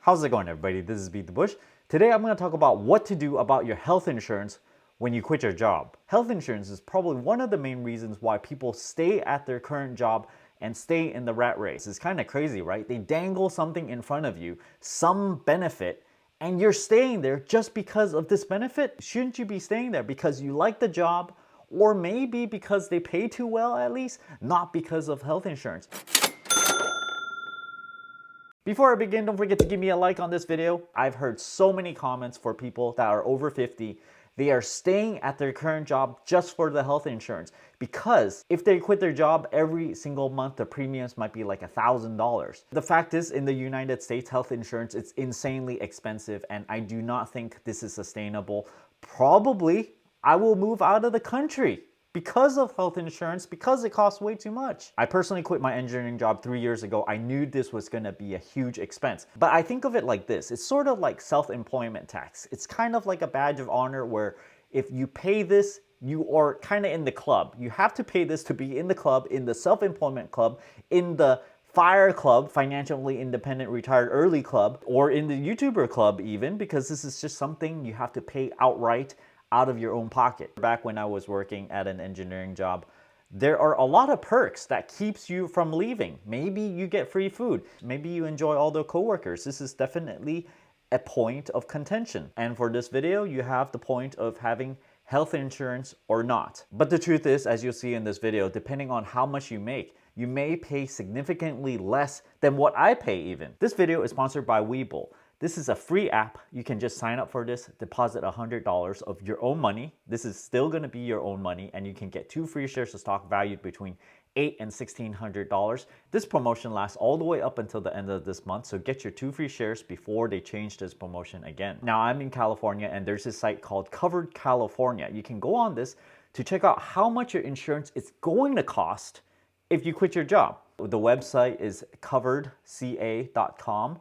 How's it going, everybody? This is BeatTheBush. Today I'm going to talk about what to do about your health insurance when you quit your job. Health insurance is probably one of the main reasons why people stay at their current job and stay in the rat race. It's kind of crazy, right? They dangle something in front of you, some benefit, and you're staying there just because of this benefit? Shouldn't you be staying there because you like the job, or maybe because they pay too well at least, not because of health insurance? Before I begin, don't forget to give me a like on this video. I've heard so many comments for people that are over 50. They are staying at their current job just for the health insurance because if they quit their job every single month, the premiums might be like $1,000. The fact is, in the United States, health insurance is insanely expensive, and I do not think this is sustainable. Probably, I will move out of the country because of health insurance, because it costs way too much. I personally quit my engineering job 3 years ago. I knew this was gonna be a huge expense. But I think of it like this. It's sort of like self-employment tax. It's kind of like a badge of honor where if you pay this, you are kind of in the club. You have to pay this to be in the club, in the self-employment club, in the FIRE club, financially independent retired early club, or in the YouTuber club even, because this is just something you have to pay outright out of your own pocket. Back when I was working at an engineering job, there are a lot of perks that keeps you from leaving. Maybe you get free food. Maybe you enjoy all the coworkers. This is definitely a point of contention. And for this video, you have the point of having health insurance or not. But the truth is, as you'll see in this video, depending on how much you may pay significantly less than what I pay even. This video is sponsored by Webull. This is a free app. You can just sign up for this, deposit $100 of your own money. This is still gonna be your own money, and you can get 2 free shares of stock valued between $800 and $1,600. This promotion lasts all the way up until the end of this month, so get your 2 free shares before they change this promotion again. Now, I'm in California, and there's this site called Covered California. You can go on this to check out how much your insurance is going to cost if you quit your job. The website is coveredca.com.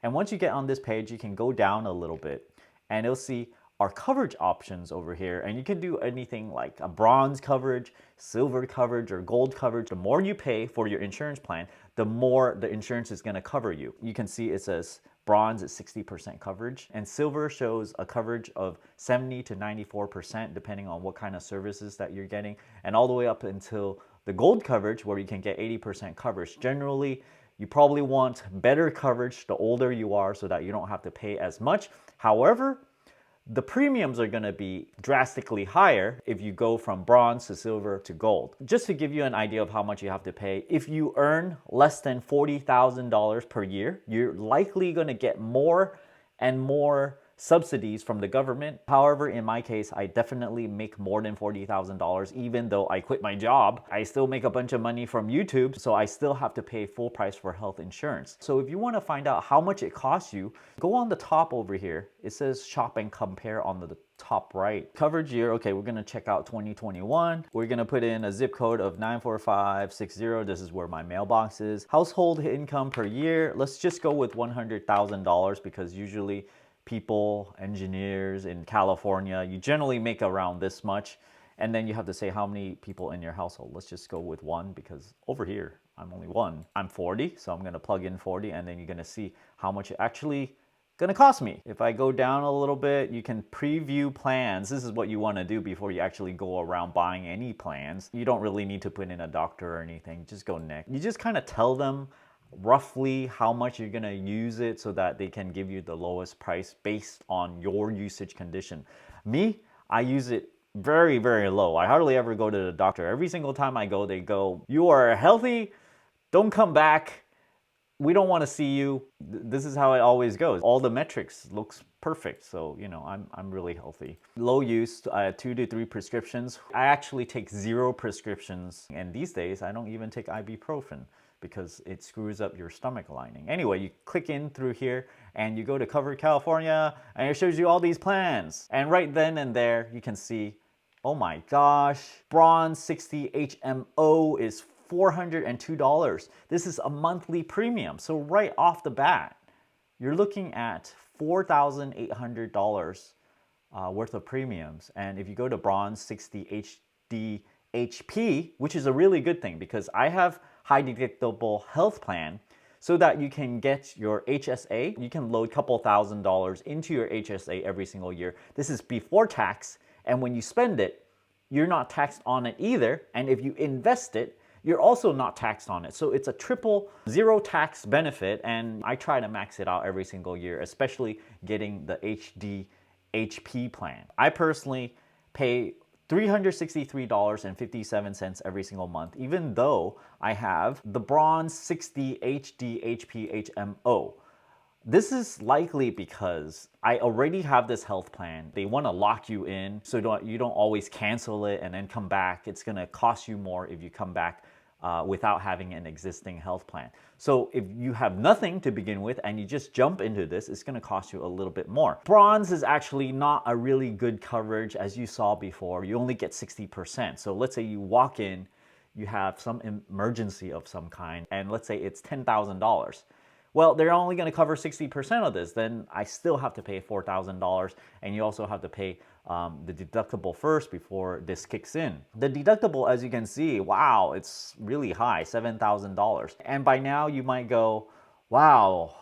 And once you get on this page, you can go down a little bit and you'll see our coverage options over here. And you can do anything like a bronze coverage, silver coverage, or gold coverage. The more you pay for your insurance plan, the more the insurance is gonna cover you. You can see it says bronze is 60% coverage, and silver shows a coverage of 70 to 94% depending on what kind of services that you're getting, and all the way up until the gold coverage where you can get 80% coverage. Generally, you probably want better coverage the older you are so that you don't have to pay as much. However, the premiums are going to be drastically higher if you go from bronze to silver to gold. Just to give you an idea of how much you have to pay, if you earn less than $40,000 per year, you're likely going to get more and more subsidies from the government. However, in my case, I definitely make more than $40,000. Even though I quit my job, I still make a bunch of money from YouTube, so I still have to pay full price for health insurance. So if you want to find out how much it costs you, go on the top over here. It says shop and compare on the top right. Coverage year, okay, we're gonna check out 2021. We're gonna put in a zip code of 94560. This is where my mailbox is. Household income per year, let's just go with $100,000 because usually people, engineers in California, you generally make around this much. And then you have to say how many people in your household. Let's just go with 1 because over here, I'm only 1. I'm 40, so I'm gonna plug in 40, and then you're gonna see how much it actually gonna cost me. If I go down a little bit, you can preview plans. This is what you wanna do before you actually go around buying any plans. You don't really need to put in a doctor or anything, just go next. You just kind of tell them roughly how much you're gonna use it so that they can give you the lowest price based on your usage condition. Me, I use it very, very low. I hardly ever go to the doctor. Every single time I go, they go, "You are healthy, don't come back. We don't want to see you." This is how it always goes. All the metrics looks perfect, so you know I'm really healthy. Low use, 2 to 3 prescriptions. I actually take 0 prescriptions, and these days I don't even take ibuprofen because it screws up your stomach lining. Anyway, you click in through here and you go to Covered California and it shows you all these plans. And right then and there, you can see, oh my gosh, bronze 60 HMO is $402. This is a monthly premium. So right off the bat, you're looking at $4,800 worth of premiums. And if you go to bronze 60 HD HP, which is a really good thing because I have high deductible health plan. so that you can get your HSA. You can load a couple $1,000s into your HSA every single year. This is before tax, and when you spend it, you're not taxed on it either. And if you invest it, you're also not taxed on it. So it's a triple zero tax benefit, and I try to max it out every single year, especially getting the HD HP plan. I personally pay $363.57 every single month, even though I have the Bronze 60 HD HP HMO. This is likely because I already have this health plan. They want to lock you in so you don't always cancel it and then come back. It's going to cost you more if you come back without having an existing health plan. So if you have nothing to begin with and you just jump into this, it's going to cost you a little bit more. Bronze is actually not a really good coverage. As you saw before, you only get 60%. So let's say you walk in, you have some emergency of some kind, and let's say it's $10,000. Well, they're only going to cover 60% of this. Then I still have to pay $4,000, and you also have to pay the deductible first before this kicks in. The deductible, as you can see, wow, it's really high, $7,000. And by now you might go, wow,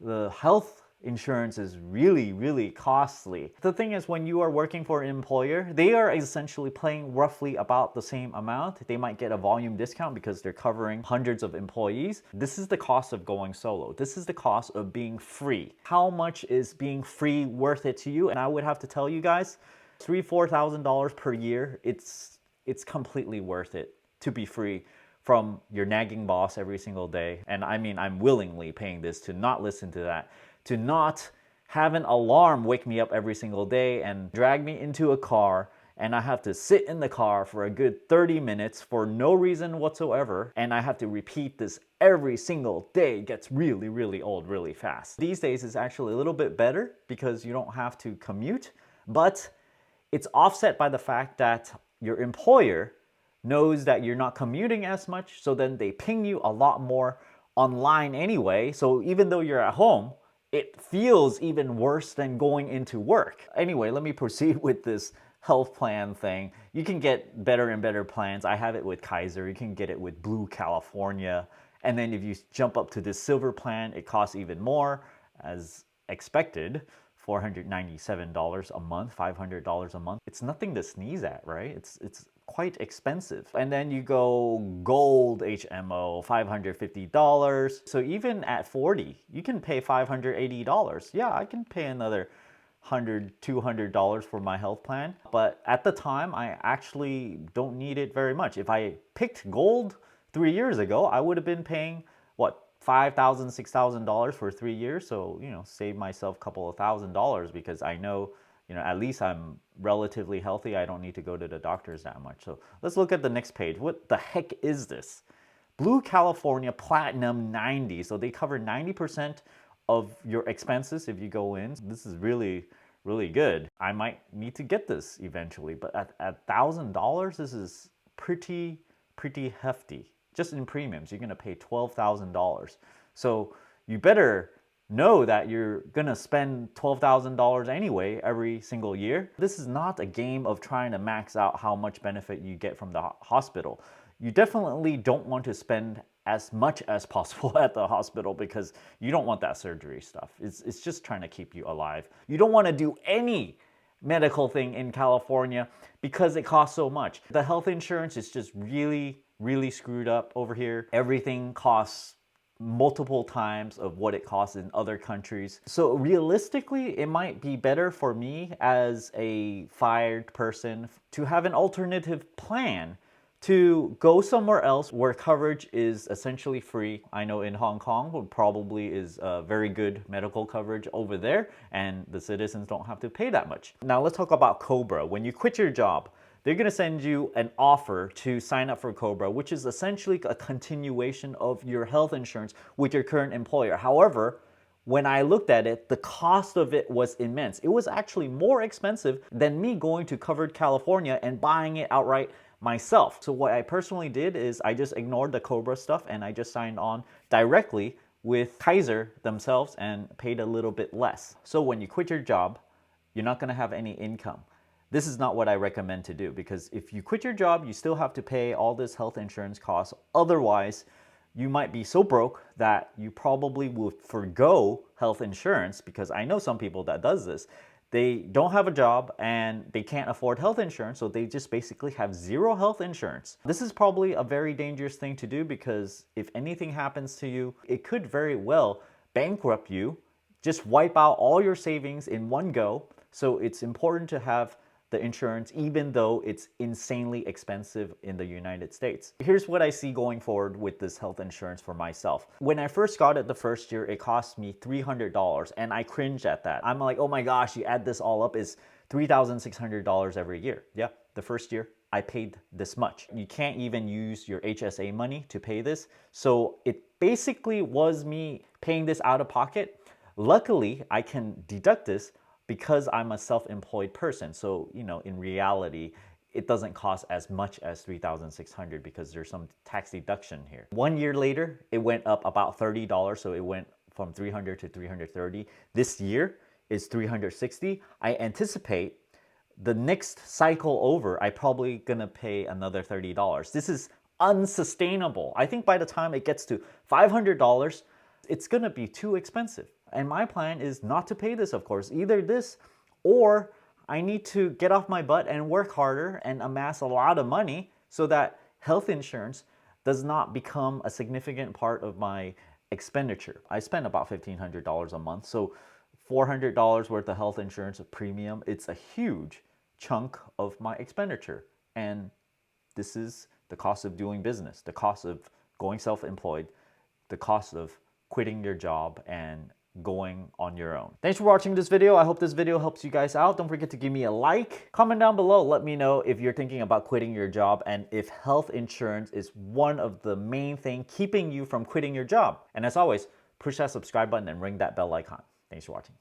the health insurance is really, really costly. The thing is, when you are working for an employer, they are essentially paying roughly about the same amount. They might get a volume discount because they're covering hundreds of employees. This is the cost of going solo. This is the cost of being free. How much is being free worth it to you? And I would have to tell you guys, $3,000-$4,000 per year, it's completely worth it to be free from your nagging boss every single day. And I mean, I'm willingly paying this to not listen to that, to not have an alarm wake me up every single day and drag me into a car, and I have to sit in the car for a good 30 minutes for no reason whatsoever, and I have to repeat this every single day. It gets really, really old really fast. These days it's actually a little bit better because you don't have to commute, but it's offset by the fact that your employer knows that you're not commuting as much, so then they ping you a lot more online anyway. So even though you're at home, it feels even worse than going into work. Anyway, let me proceed with this health plan thing. You can get better and better plans. I have it with Kaiser. You can get it with Blue California. And then if you jump up to this silver plan, it costs even more, as expected. $497 a month, $500 a month. It's nothing to sneeze at, right? It's quite expensive. And then you go gold HMO, $550. So even at 40, you can pay $580. Yeah, I can pay another $100, $200 for my health plan. But at the time, I actually don't need it very much. If I picked gold 3 years ago, I would have been paying, what, $5,000, $6,000 for 3 years. So, save myself a couple of $1,000 because I know, at least I'm relatively healthy. I don't need to go to the doctors that much. So let's look at the next page. What the heck is this? Blue California Platinum 90. So they cover 90% of your expenses if you go in. This is really, really good. I might need to get this eventually, but at $1,000, this is pretty hefty. Just in premiums, you're gonna pay $12,000. So you better know that you're gonna spend $12,000 anyway every single year. This is not a game of trying to max out how much benefit you get from the hospital. You definitely don't want to spend as much as possible at the hospital because you don't want that surgery stuff. It's just trying to keep you alive. You don't want to do any medical thing in California because it costs so much. The health insurance is just really, really screwed up over here. Everything costs multiple times of what it costs in other countries. So realistically, it might be better for me as a fired person to have an alternative plan to go somewhere else where coverage is essentially free. I know in Hong Kong probably is very good medical coverage over there, and the citizens don't have to pay that much. Now let's talk about Cobra. When you quit your job, they're gonna send you an offer to sign up for Cobra, which is essentially a continuation of your health insurance with your current employer. However, when I looked at it, the cost of it was immense. It was actually more expensive than me going to Covered California and buying it outright myself. So what I personally did is I just ignored the Cobra stuff and I just signed on directly with Kaiser themselves and paid a little bit less. So when you quit your job, you're not gonna have any income. This is not what I recommend to do because if you quit your job, you still have to pay all this health insurance costs. Otherwise, you might be so broke that you probably will forgo health insurance, because I know some people that does this. They don't have a job and they can't afford health insurance, so they just basically have zero health insurance. This is probably a very dangerous thing to do, because if anything happens to you, it could very well bankrupt you, just wipe out all your savings in one go. So it's important to have the insurance, even though it's insanely expensive in the United States. Here's what I see going forward with this health insurance for myself. When I first got it the first year, it cost me $300, and I cringed at that. I'm like, oh my gosh, you add this all up, is $3,600 every year. Yeah, the first year I paid this much. You can't even use your HSA money to pay this. So it basically was me paying this out of pocket. Luckily, I can deduct this because I'm a self-employed person. So, in reality, it doesn't cost as much as $3,600 because there's some tax deduction here. 1 year later, it went up about $30. So it went from $300 to $330. This year is $360. I anticipate the next cycle over, I probably gonna pay another $30. This is unsustainable. I think by the time it gets to $500, it's gonna be too expensive. And my plan is not to pay this, of course. Either this, or I need to get off my butt and work harder and amass a lot of money so that health insurance does not become a significant part of my expenditure. I spend about $1,500 a month, so $400 worth of health insurance premium, it's a huge chunk of my expenditure. And this is the cost of doing business, the cost of going self-employed, the cost of quitting your job and going on your own. Thanks for watching this video. I hope this video helps you guys out. Don't forget to give me a like. Comment down below. Let me know if you're thinking about quitting your job and if health insurance is one of the main things keeping you from quitting your job. And as always, push that subscribe button and ring that bell icon. Thanks for watching.